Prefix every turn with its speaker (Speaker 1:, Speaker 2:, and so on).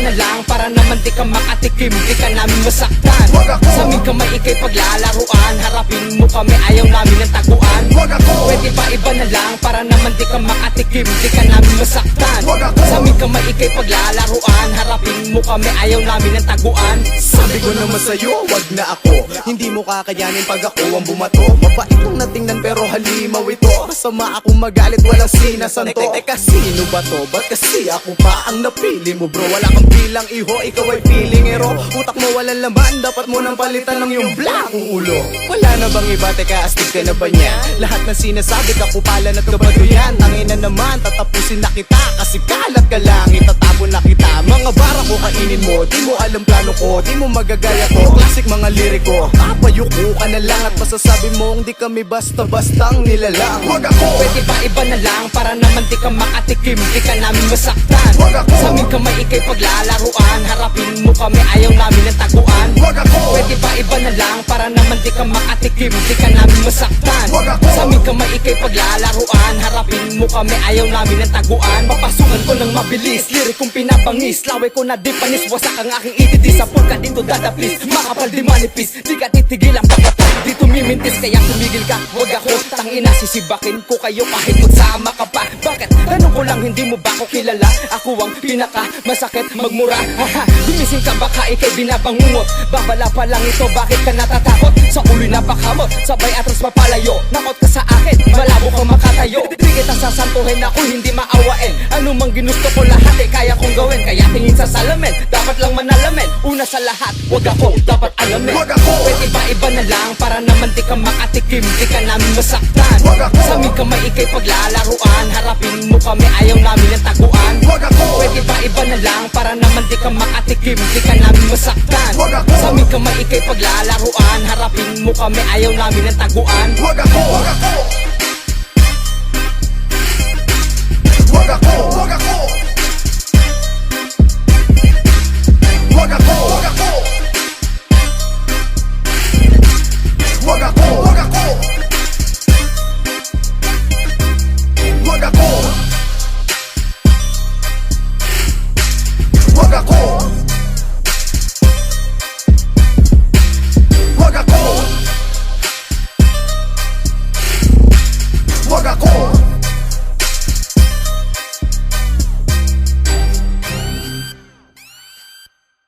Speaker 1: na lang para naman di ka makatikim, di ka namin masaktan. Sa aming kamay ikay paglalaruan, harapin mo kami, ayaw namin ng taguan. Pwede ba iba na lang para naman di ka makatikim, di ka namin masaktan. Sa aming kamay ikay paglalaruan, harapin mo kami, ayaw namin ng taguan.
Speaker 2: Sabi ko naman sa'yo, wag na ako. Hindi mo kakayanin pag ako ang bumato. Mabait kong natingnan pero halimaw ito. Masama akong magalit, walang sinasanto. Teka, sino ba to? Ba't kasi ako pa ang napili mo bro? Wala kang bilang iho, ikaw ay pilingero. Utak mo walang laman, dapat mo nang palitan ng iyong blakong ulo. Wala na bang iba? Teka, astig ka na ba niyan? Lahat ng sinasabi kapupalan at kabado yan. Tangin na naman, tatapusin na kita. Kasi kalat ka lang, itatapon na kita. Mga bara ko kainin mo, di mo alam plano ko, di mo magagaya ko. Classic mga liriko, papayuko ka na lang. At masasabi mong di kami basta-bastang nilalang.
Speaker 1: Pwede ba iba na lang para naman di ka makatikim, di ka namin masaktan. Sa aming kamay ikay paglalaruan, harapin mo kami, ayaw namin ng taguan. Pwede ba iba na lang para naman di ka makatikim, di ka namin masaktan. Sa aming kamay ikay paglalaruan, harapin mo kami, ayaw namin ng taguan. Papasukan ko ng mabilis, lirik kong pinabangis, laway ko na di panis, wasak ang aking ititi. Sa pulka dito dadaplis, makapal di manipis, di ka titigil ang pagkatay. Di tumimintis kaya tumigil ka, wag ako tangina, sisibakin ko kayo kahit magsama ka pa. Bakit? Tanong ko lang, hindi mo ba ako kilala? Ako ang pinaka masakit magmura. Haha, gumising ka baka ikay binabangungot. Babala pa lang ito, bakit ka natatakot? Sa ulo'y napakamot, sabay atras mapalayo. Nakot ka sa akin, malabo kang makatayo. Di kita sasantuhin, ako hindi maawain. Ano mang ginusto ko lahat eh, kaya kong gawin. Kaya tingin sa salamin, dapat lang manalamin. Una sa lahat, wag ako dapat alamin. Pwede ba iba na lang para naman di ka makatikim, di ka namin masaktan. Sa aming kamay ikay paglalaruan, harapin mo kami, ayaw namin ng taguan. Pwede ba iba na lang para naman di ka makatikim, di ka namin masaktan. Sa aming kamay ikay paglalaruan, harapin mo kami, ayaw namin ng taguan.